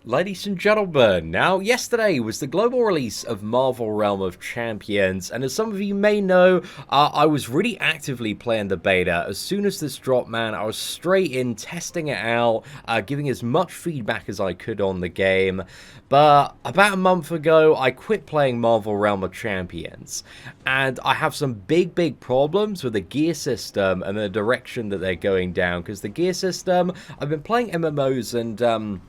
Ladies and gentlemen, now yesterday was the global release of Marvel Realm of Champions, and as some of you may know, I was really actively playing the beta. As soon as this dropped, man, I was straight in, testing it out, giving as much feedback as I could on the game. But about a month ago, I quit playing Marvel Realm of Champions, and I have some big problems with the gear system and the direction that they're going down, because the gear system, I've been playing MMOs and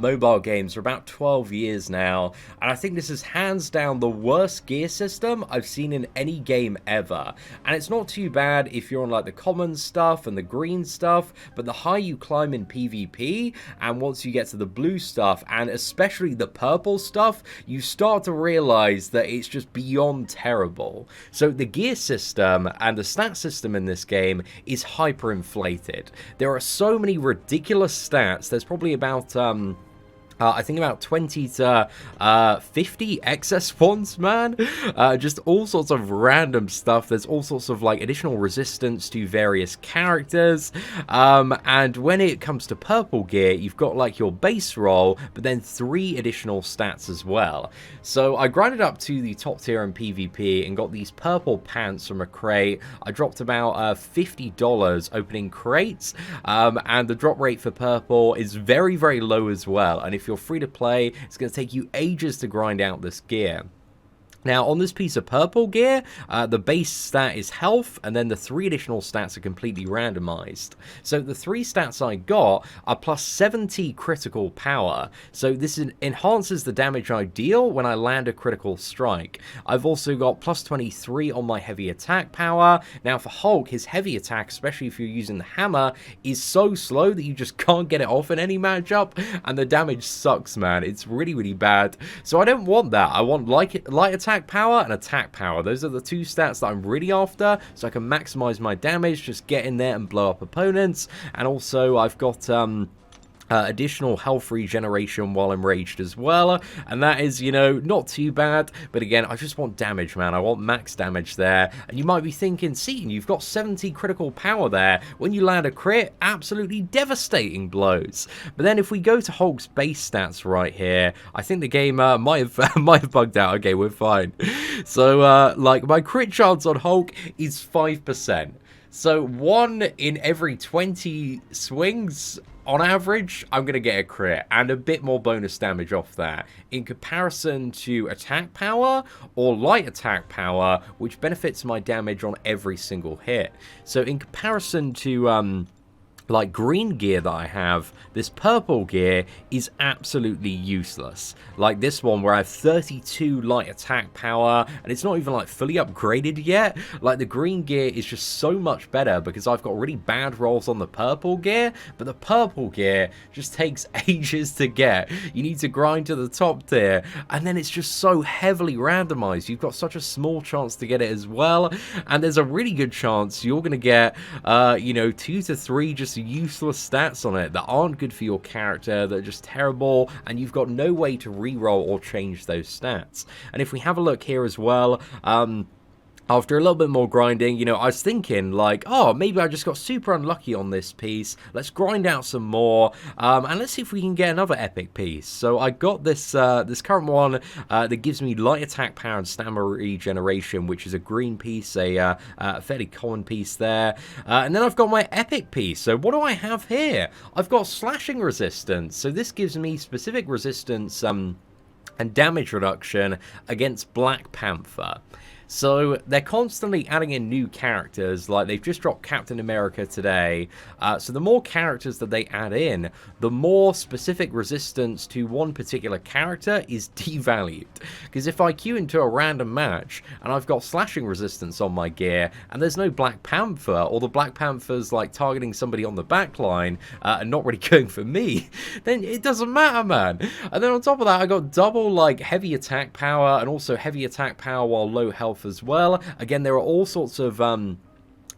mobile games for about 12 years now, and I think this is hands down the worst gear system I've seen in any game ever. And it's not too bad if you're on like the common stuff and the green stuff, but the higher you climb in PvP, and once you get to the blue stuff, and especially the purple stuff, you start to realize that it's just beyond terrible. So the gear system and the stat system in this game is hyperinflated. There are so many ridiculous stats. There's probably about I think about 20 to 50 excess ones, man. Just all sorts of random stuff. There's all sorts of like additional resistance to various characters. And when it comes to purple gear, you've got like your base roll, but then 3 additional stats as well. So I grinded up to the top tier in PvP and got these purple pants from a crate. I dropped about $50 opening crates. And the drop rate for purple is very low as well. And if you're free to play, it's going to take you ages to grind out this gear. Now, on this piece of purple gear, the base stat is health, and then the 3 additional stats are completely randomized. So the 3 stats I got are plus 70 critical power. So this enhances the damage I deal when I land a critical strike. I've also got plus 23 on my heavy attack power. Now, for Hulk, his heavy attack, especially if you're using the hammer, is so slow that you just can't get it off in any matchup, and the damage sucks, man. It's really bad. So I don't want that. I want light attack power and attack power. Those are the 2 stats that I'm really after, so I can maximize my damage, just get in there and blow up opponents. And also I've got additional health regeneration while enraged as well, and that is, you know, not too bad. But again, I just want damage, man. I want max damage there. And you might be thinking, Seatin, you've got 70 critical power there. When you land a crit, absolutely devastating blows. But then if we go to Hulk's base stats right here, I think the game might have bugged out. Okay, we're fine. So like my crit chance on Hulk is 5%. So 1 in every 20 swings on average, I'm going to get a crit and a bit more bonus damage off that. In comparison to attack power or light attack power, which benefits my damage on every single hit. So in comparison to like green gear that I have, this purple gear is absolutely useless. Like this one where I have 32 light attack power, and it's not even like fully upgraded yet. Like the green gear is just so much better because I've got really bad rolls on the purple gear, but the purple gear just takes ages to get. You need to grind to the top tier, and then it's just so heavily randomized. You've got such a small chance to get it as well, and there's a really good chance you're going to get, you know, 2 to 3 just useless stats on it that aren't good for your character, that are just terrible, and you've got no way to reroll or change those stats. And if we have a look here as well, after a little bit more grinding, you know, I was thinking like, oh, maybe I just got super unlucky on this piece. Let's grind out some more, and let's see if we can get another epic piece. So I got this this current one that gives me light attack power and stamina regeneration, which is a green piece, a fairly common piece there. And then I've got my epic piece. So what do I have here? I've got slashing resistance. So this gives me specific resistance and damage reduction against Black Panther. So they're constantly adding in new characters, like they've just dropped Captain America today. So the more characters that they add in, the more specific resistance to one particular character is devalued. Because if I queue into a random match and I've got slashing resistance on my gear and there's no Black Panther, or the Black Panther's like targeting somebody on the backline and not really going for me, then it doesn't matter, man. And then on top of that, I got double like heavy attack power and also heavy attack power while low health as well. Again, there are all sorts of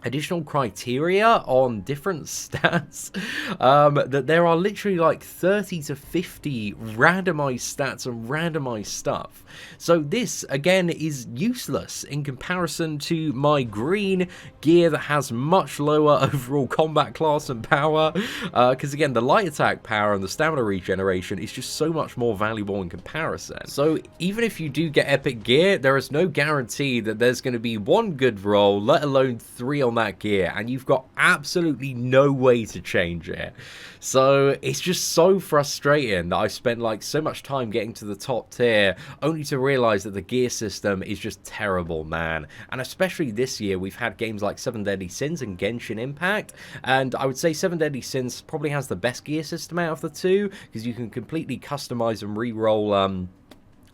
additional criteria on different stats, that there are literally like 30 to 50 randomized stats and randomized stuff. So this again is useless in comparison to my green gear that has much lower overall combat class and power, because again the light attack power and the stamina regeneration is just so much more valuable in comparison. So even if you do get epic gear, there is no guarantee that there's going to be one good roll, let alone 3 on that gear, and you've got absolutely no way to change it. So it's just so frustrating that I spent like so much time getting to the top tier only to realize that the gear system is just terrible, man. And especially this year we've had games like 7 Deadly Sins and Genshin Impact, and I would say 7 Deadly Sins probably has the best gear system out of the two, because you can completely customize and re-roll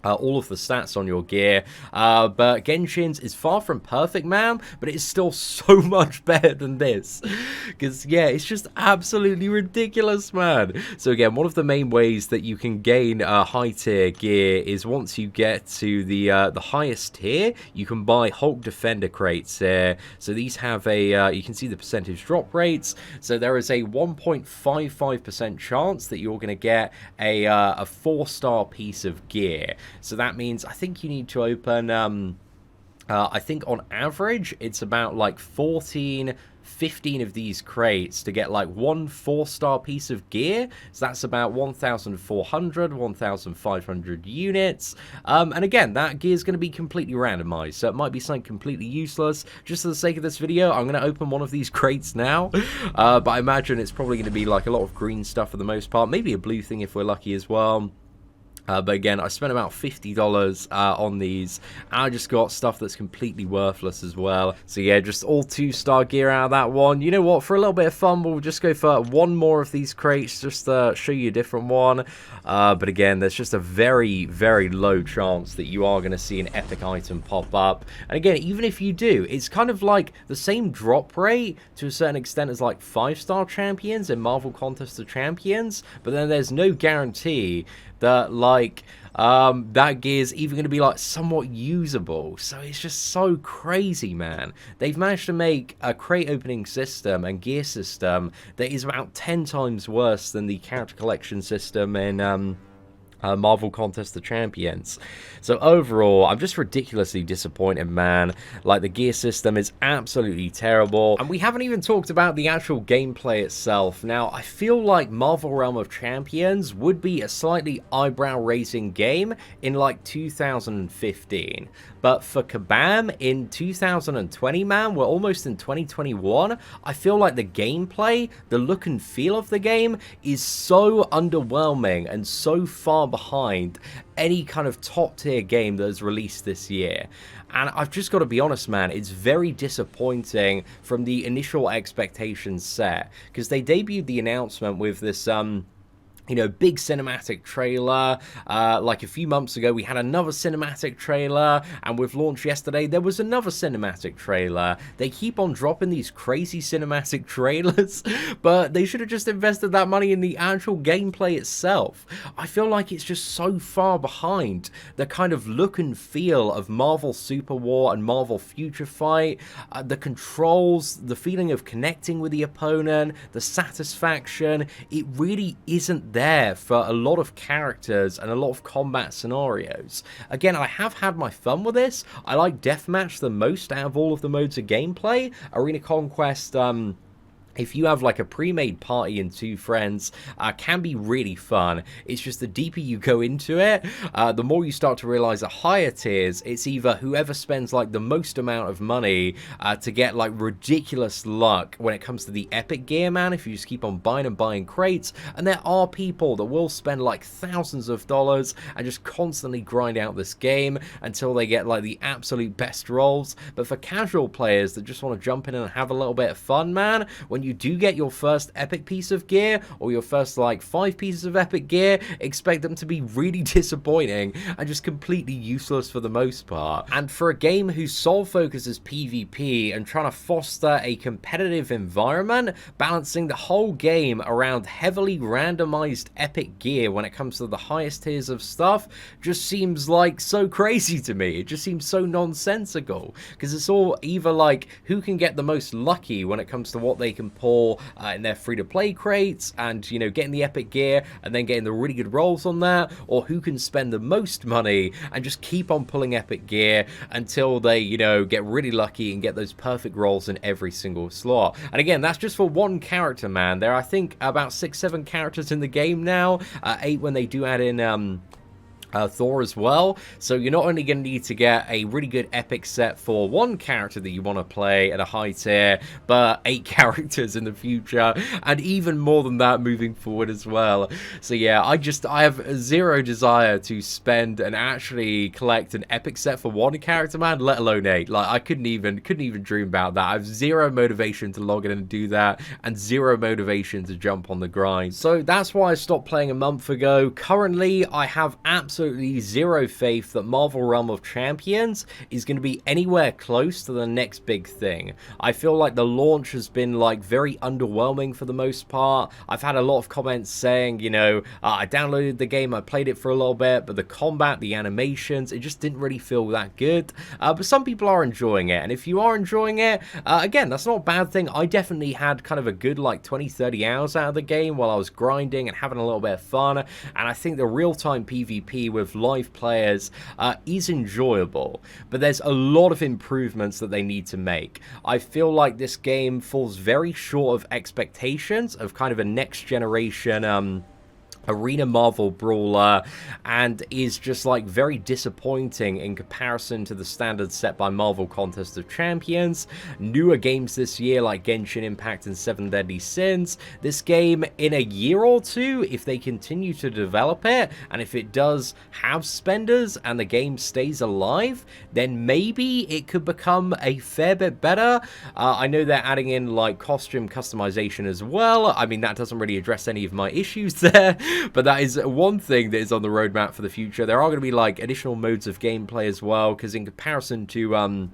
all of the stats on your gear, but Genshin's is far from perfect, man, but it's still so much better than this, because yeah, it's just absolutely ridiculous, man. So again, one of the main ways that you can gain high tier gear is once you get to the highest tier, you can buy Hulk Defender crates here. So these have a you can see the percentage drop rates. So there is a 1.55% chance that you're going to get a 4-star piece of gear. So that means I think you need to open, I think on average, it's about like 15 of these crates to get like one 4-star piece of gear. So that's about 1,400, 1,500 units. And again, that gear is going to be completely randomized. So it might be something completely useless. Just for the sake of this video, I'm going to open one of these crates now. But I imagine it's probably going to be like a lot of green stuff for the most part. Maybe a blue thing if we're lucky as well. But again, I spent about $50 on these, and I just got stuff that's completely worthless as well. So yeah, just all 2-star gear out of that one. You know what, for a little bit of fun, we'll just go for one more of these crates, just to show you a different one. But again, there's just a very, very low chance that you are going to see an epic item pop up. And again, even if you do, it's kind of like the same drop rate to a certain extent as like 5-star champions in Marvel Contest of Champions, but then there's no guarantee that like that gear is even going to be like somewhat usable. So it's just so crazy, man. They've managed to make a crate opening system and gear system that is about 10 times worse than the character collection system in Marvel Contest of Champions. So overall, I'm just ridiculously disappointed, man. Like, the gear system is absolutely terrible, and we haven't even talked about the actual gameplay itself. Now, I feel like Marvel Realm of Champions would be a slightly eyebrow-raising game in like 2015, but for Kabam in 2020, man, we're almost in 2021, I feel like the gameplay, the look and feel of the game is so underwhelming and so far behind any kind of top tier game that is released this year. And I've just got to be honest, man, it's very disappointing from the initial expectations set, because they debuted the announcement with this you know, big cinematic trailer. Like a few months ago, we had another cinematic trailer, and with launch yesterday, there was another cinematic trailer. They keep on dropping these crazy cinematic trailers, but they should have just invested that money in the actual gameplay itself. I feel like it's just so far behind the kind of look and feel of Marvel Super War and Marvel Future Fight, the controls, the feeling of connecting with the opponent, the satisfaction. It really isn't there for a lot of characters and a lot of combat scenarios. Again, I have had my fun with this. I like Deathmatch the most out of all of the modes of gameplay. Arena Conquest, if you have like a pre-made party and 2 friends, can be really fun. It's just the deeper you go into it, the more you start to realize at higher tiers, it's either whoever spends like the most amount of money to get like ridiculous luck when it comes to the epic gear, man, if you just keep on buying and buying crates. And there are people that will spend like thousands of dollars and just constantly grind out this game until they get like the absolute best rolls. But for casual players that just want to jump in and have a little bit of fun, man, when when you do get your first epic piece of gear, or your first like 5 pieces of epic gear, expect them to be really disappointing and just completely useless for the most part. And for a game whose sole focus is PvP and trying to foster a competitive environment, balancing the whole game around heavily randomized epic gear when it comes to the highest tiers of stuff just seems like so crazy to me. It just seems so nonsensical, because it's all either like who can get the most lucky when it comes to what they can pull in their free-to-play crates and, you know, getting the epic gear and then getting the really good rolls on that, or who can spend the most money and just keep on pulling epic gear until they, you know, get really lucky and get those perfect rolls in every single slot. And again, that's just for one character, man. There are, I think, about 6-7 characters in the game now, 8 when they do add in Thor as well. So you're not only going to need to get a really good epic set for one character that you want to play at a high tier, but 8 characters in the future, and even more than that moving forward as well. So yeah, I have zero desire to spend and actually collect an epic set for one character, man, let alone 8. Like, I couldn't even dream about that. I have zero motivation to log in and do that, and zero motivation to jump on the grind. So that's why I stopped playing a month ago. Currently, I have absolutely zero faith that Marvel Realm of Champions is going to be anywhere close to the next big thing. I feel like the launch has been like very underwhelming for the most part. I've had a lot of comments saying, you know, I downloaded the game, I played it for a little bit, but the combat, the animations, it just didn't really feel that good. But some people are enjoying it, and if you are enjoying it, again, that's not a bad thing. I definitely had kind of a good like 20-30 hours out of the game while I was grinding and having a little bit of fun, and I think the real-time PvP with live players is enjoyable, but there's a lot of improvements that they need to make. I feel like this game falls very short of expectations of kind of a next generation arena Marvel brawler, and is just like very disappointing in comparison to the standards set by Marvel Contest of Champions. Newer games this year like Genshin Impact and 7 Deadly Sins, this game in a year or two, if they continue to develop it, and if it does have spenders and the game stays alive, then maybe it could become a fair bit better. I know they're adding in like costume customization as well. I mean, that doesn't really address any of my issues there, but that is one thing that is on the roadmap for the future. There are going to be like additional modes of gameplay as well, because in comparison to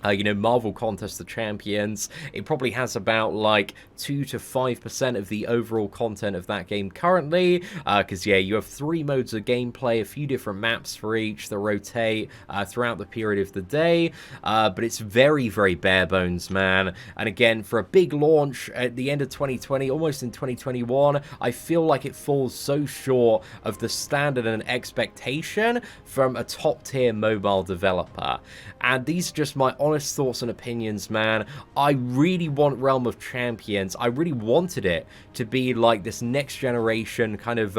you know, Marvel Contest of Champions, it probably has about like 2 to 5% of the overall content of that game currently, because yeah, you have 3 modes of gameplay, a few different maps for each that rotate throughout the period of the day, but it's very, very bare bones, man. And again, for a big launch at the end of 2020, almost in 2021, I feel like it falls so short of the standard and expectation from a top tier mobile developer. And these are just my honest thoughts and opinions, man. I really want Realm of Champions. I really wanted it to be like this next generation kind of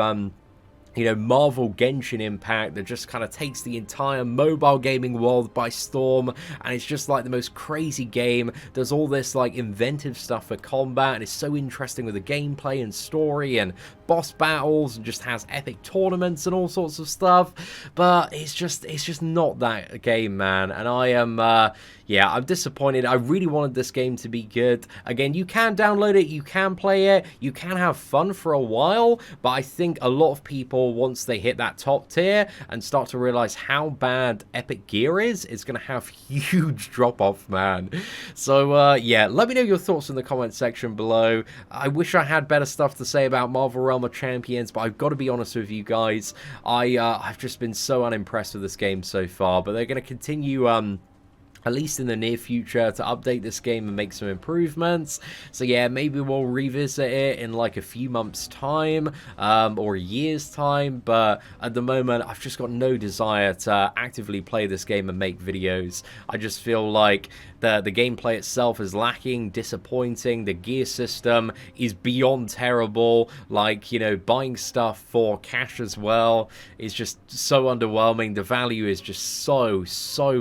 you know, Marvel Genshin Impact that just kind of takes the entire mobile gaming world by storm, and it's just like the most crazy game. There's all this like inventive stuff for combat, and it's so interesting with the gameplay and story and boss battles, and just has epic tournaments and all sorts of stuff. But it's just not that game, man. And I am yeah, I'm disappointed. I really wanted this game to be good. Again, you can download it, you can play it, you can have fun for a while, but I think a lot of people, once they hit that top tier and start to realize how bad epic gear is, it's going to have huge drop-off, man. So, yeah, let me know your thoughts in the comment section below. I wish I had better stuff to say about Marvel Realm of Champions, but I've got to be honest with you guys. I've just been so unimpressed with this game so far, but they're going to continue, at least in the near future, to update this game and make some improvements. So yeah, maybe we'll revisit it in like a few months' time, or a year's time, but at the moment, I've just got no desire to actively play this game and make videos. I just feel like the gameplay itself is lacking, disappointing, the gear system is beyond terrible, like, you know, buying stuff for cash as well is just so underwhelming. The value is just so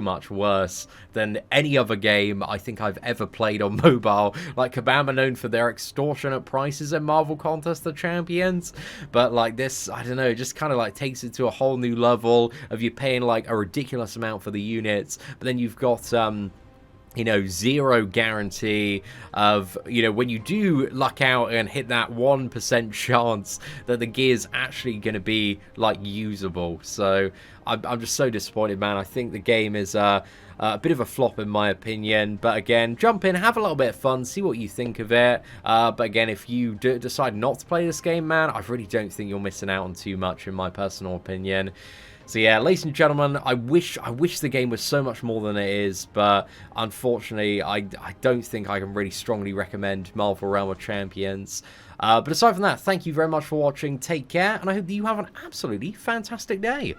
much worse than any other game I think I've ever played on mobile. Like, Kabam are known for their extortionate prices in Marvel Contest of Champions, but like this, I don't know, it just kind of like takes it to a whole new level of you paying like a ridiculous amount for the units, but then you've got you know, zero guarantee of, you know, when you do luck out and hit that 1% chance that the gear's actually going to be, like, usable. So I'm just so disappointed, man. I think the game is a bit of a flop in my opinion. But again, jump in, have a little bit of fun, see what you think of it. But again, if you decide not to play this game, man, I really don't think you're missing out on too much in my personal opinion. So yeah, ladies and gentlemen, I wish the game was so much more than it is, but unfortunately, I don't think I can really strongly recommend Marvel Realm of Champions. But aside from that, thank you very much for watching, take care, and I hope that you have an absolutely fantastic day.